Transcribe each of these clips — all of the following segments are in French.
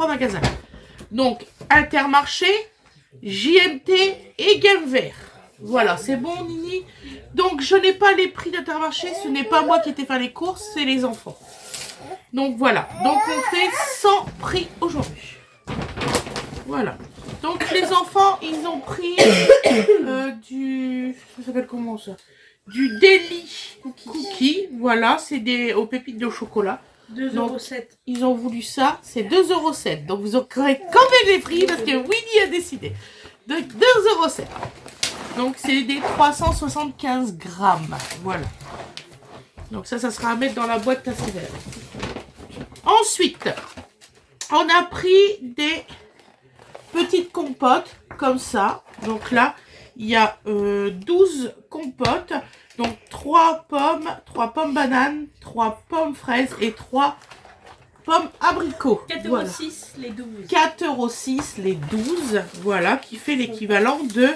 3 magasins. Donc, Intermarché, JMT et Gamme Vert. Voilà, c'est bon, Nini? Donc, je n'ai pas les prix d'Intermarché. Ce n'est pas moi qui ai été faire les courses, c'est les enfants. Donc, voilà. Donc, on fait 100 prix aujourd'hui. Voilà. Donc, les enfants, ils ont pris du... Ça s'appelle comment, ça? Du Deli Cookie. Voilà, c'est des aux pépites de chocolat. 2,07 €. Ils ont voulu ça, c'est 2,07 €. Donc vous aurez quand même les prix parce que Winnie a décidé. De 2,07 €. Donc c'est des 375 grammes. Voilà. Donc ça sera à mettre dans la boîte à céréales. Ensuite, on a pris des petites compotes comme ça. Donc là, il y a 12 compotes. Donc 3 pommes bananes, 3 pommes fraises et 3 pommes abricots. 4,06 € voilà. les 12. 4,06 € les 12. Voilà, qui fait l'équivalent de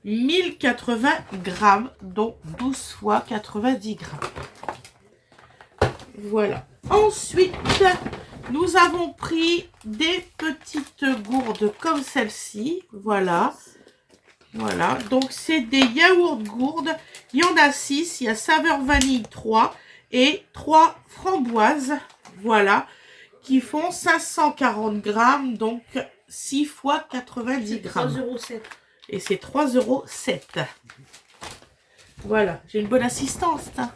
1080 grammes, dont 12 fois 90 grammes. Voilà. Ensuite, nous avons pris des petites gourdes comme celle-ci. Voilà. Voilà. Donc, c'est des yaourts gourdes. Il y en a 6. Il y a saveur vanille 3 et 3 framboises. Voilà. Qui font 540 grammes. Donc, 6 fois 90 grammes. 3,07 €. Et c'est 3,07 €. Voilà. J'ai une bonne assistance. Hein.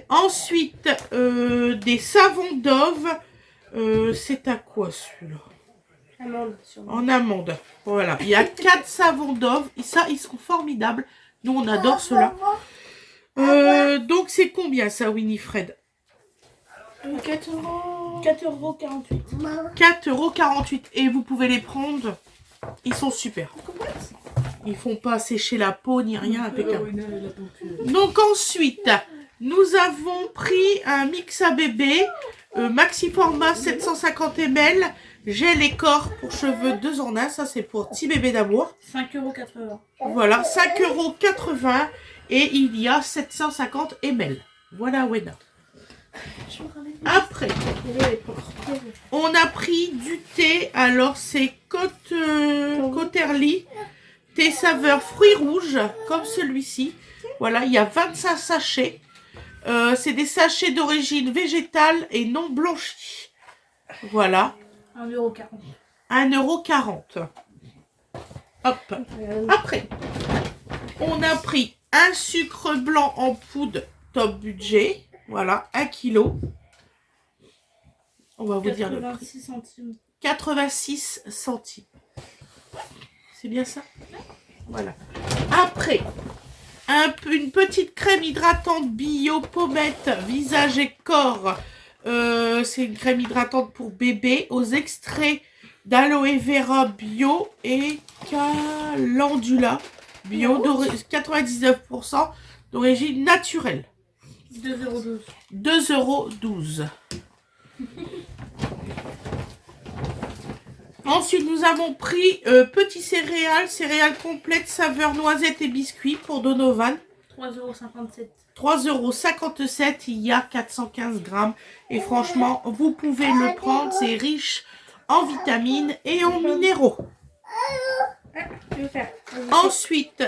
Ensuite, des savons Dove. C'est à quoi celui-là? Amande. En amande. Voilà. Il y a 4 savons Dove. Et ça, ils sont formidables. Nous, on adore ceux-là. Donc, c'est combien ça, Winifred? 4,48 €. 4,48 €. Et vous pouvez les prendre. Ils sont super. Ils font pas sécher la peau ni rien. Impeccable. Donc, ensuite, nous avons pris un mix à bébé. Maxi format 750 ml. Gel et corps pour cheveux 2 en 1. Ça, c'est pour petit bébé d'amour. 5,80 €. Voilà, 5,80 € et il y a 750 ml. Voilà, Wena. Après, on a pris du thé. Alors, c'est Cotterly. Thé saveur fruits rouges, comme celui-ci. Voilà, il y a 25 sachets. C'est des sachets d'origine végétale et non blanchis. Voilà. 1,40 €. 1,40 €. Hop. Après, on a pris un sucre blanc en poudre top budget. Voilà, 1 kg. On va vous dire le prix. 86 centimes. 86 centimes. C'est bien ça? Voilà. Après, une petite crème hydratante bio pommette visage et corps. C'est une crème hydratante pour bébé aux extraits d'aloe vera bio et calendula bio, 99% d'origine naturelle. 2,12 €. 2,12 €. Ensuite, nous avons pris petits céréales complètes saveur noisette et biscuit pour Donovan. 3,57 €. 3,57 €, il y a 415 grammes. Et franchement, vous pouvez le prendre, c'est riche en vitamines et en minéraux. Ensuite,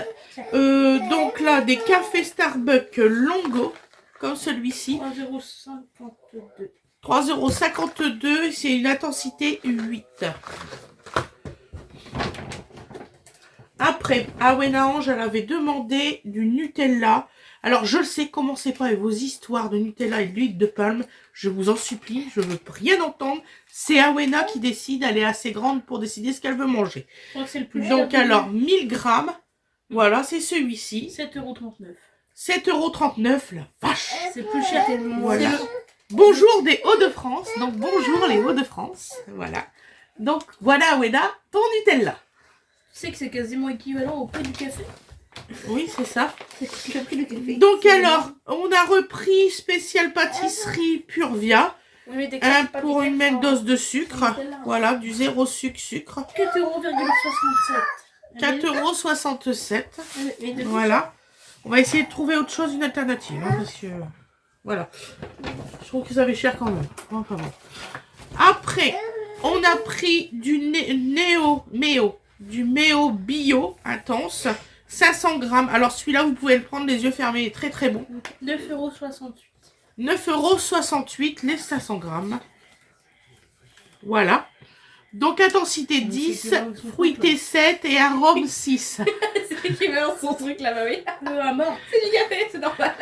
donc là, des cafés Starbucks Longo, comme celui-ci. 3,52 €. 3,52 €, c'est une intensité 8. Après, Awena Ange, elle avait demandé du Nutella. Alors, je le sais, commencez pas avec vos histoires de Nutella et d'huile de palme. Je vous en supplie, je veux rien entendre. C'est Awena qui décide, elle est assez grande pour décider ce qu'elle veut manger. Je crois que c'est le plus Donc, cher. alors, 1000 grammes. Voilà, c'est celui-ci. 7,39 €. 7,39 €, la vache. C'est plus cher que le Voilà. Bonjour des Hauts-de-France. Donc, bonjour les Hauts-de-France. Voilà. Donc, voilà, Awena, ton Nutella. Tu sais que c'est quasiment équivalent au prix du café. Oui, c'est ça. C'est le prix du café. Donc, alors, on a repris spécial pâtisserie Purvia. Un pour une même dose de sucre. Voilà, du 0 sucre. 4,67 €. 4,67 €. Voilà. On va essayer de trouver autre chose, une alternative. Hein, parce que, voilà. Je trouve que ça avait cher quand même. Enfin bon. Après, On a pris du Méo bio intense, 500 grammes. Alors celui-là, vous pouvez le prendre les yeux fermés, il est très très bon. 9,68 €. 9,68 € les 500 grammes. Voilà. Donc intensité 10, fruité 7 et arôme 6. C'est l'équivalent de son truc là-bas, oui. À mort. C'est du café, c'est normal.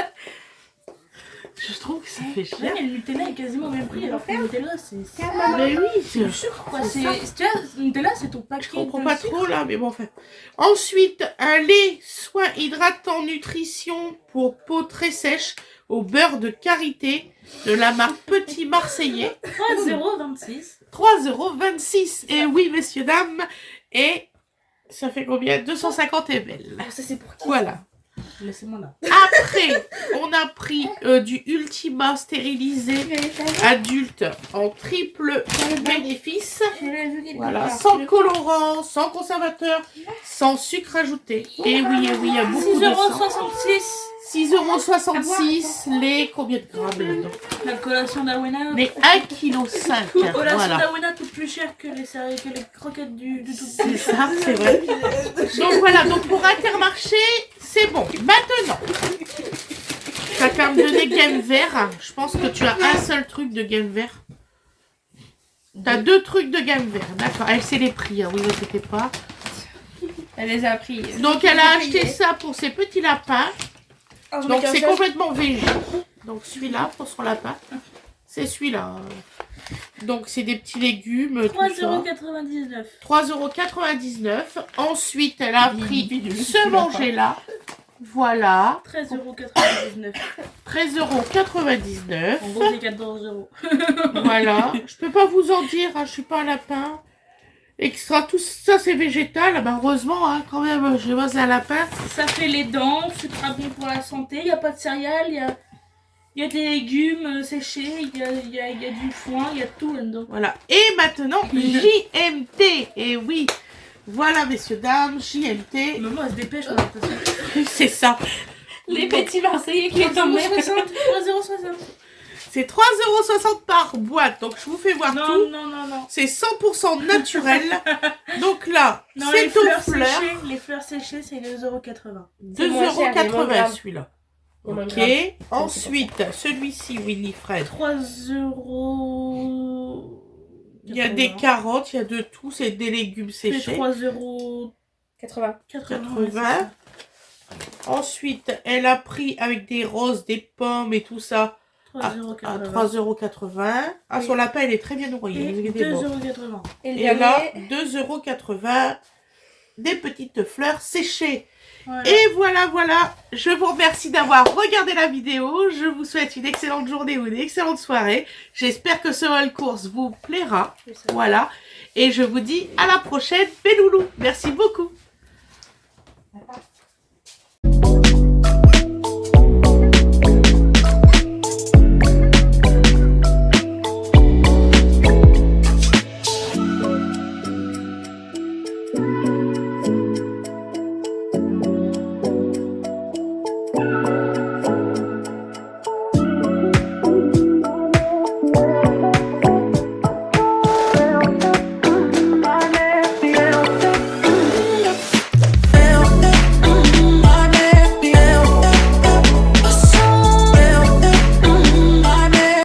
Je trouve que ça fait Ouais, cher. mais le Nutella est quasiment au même prix, alors que le Nutella, c'est Mais oui, c'est du sucre, quoi. Tu vois, le Nutella, c'est ton paquet je comprends de pas sucre. trop là, mais bon, enfin. Ensuite, un lait soin hydratant nutrition pour peau très sèche au beurre de karité de la marque Petit Marseillais. 3,26 €. 3,26 €. Et oui, messieurs, dames. Et ça fait combien? 250 ml. Ah, ça, c'est pour qui? Voilà. Laissez-moi là. Après, on a pris du Ultima stérilisé adulte en triple bénéfice. Voilà, sans colorant, sans conservateur, sans sucre ajouté. Et oui, il y a beaucoup de sang. 6,66 6,66 €, les combien de grammes là-dedans? €. La collation d'Awena. Mais 1,5 kg. La collation Voilà. d'Awena coûte plus cher que les croquettes du tout. C'est ça, c'est vrai. Donc voilà, donc pour Intermarché, c'est bon. Maintenant, tu vas quand même donner Game Vert. Je pense que tu as un seul truc de Game Vert. Tu as 2 trucs de Game Vert, d'accord. Elle sait les prix, hein. Oui, ne t'inquiète pas. Elle les a pris. Donc elle a acheté ça pour ses petits lapins. Donc c'est complètement végé. Donc celui-là pour son lapin. C'est celui-là. Donc c'est des petits légumes. 3,99 €. 3,99 €. Ensuite, elle a pris ce manger-là. Voilà. 13,99 €. 13,99 En gros, c'est 14 €. €. Voilà. Je peux pas vous en dire, hein, je suis pas un lapin. Extra, tout ça c'est végétal. Ah ben, heureusement, hein, quand même, je vois un lapin. Ça fait les dents, c'est très bon pour la santé. Il n'y a pas de céréales, il y a des légumes séchés, il y a du foin, il y a tout là-dedans. Voilà. Et maintenant, JMT. Et oui. Voilà, messieurs, dames, JMT. Maman, elle se dépêche, on a l'impression. C'est ça. Les petits Marseillais qui est en mer. 3,60 €. C'est 3,60 € par boîte. Donc, je vous fais voir tout. Non. C'est 100% naturel. Donc là, Non, c'est les aux fleurs fleurs. séchées, les fleurs séchées, c'est 2,80 €. 2,80 € celui-là. Il est moins Ok. grave. Ensuite, celui-ci, Winifred. 3 €. Il y a des carottes, il y a de tout. C'est des légumes C'est séchés. 80. 80. Ensuite, elle a pris avec des roses, des pommes et tout ça à 3,80 €. Ah, son lapin, il est très bien nourri. Et Il est bon. 2,80 €. Et le Et là, dernier, 2,80 €. Des petites fleurs séchées. Voilà. Et voilà. Je vous remercie d'avoir regardé la vidéo. Je vous souhaite une excellente journée ou une excellente soirée. J'espère que ce haul course vous plaira. Voilà. Et je vous dis à la prochaine. Béloulou. Merci beaucoup. D'accord.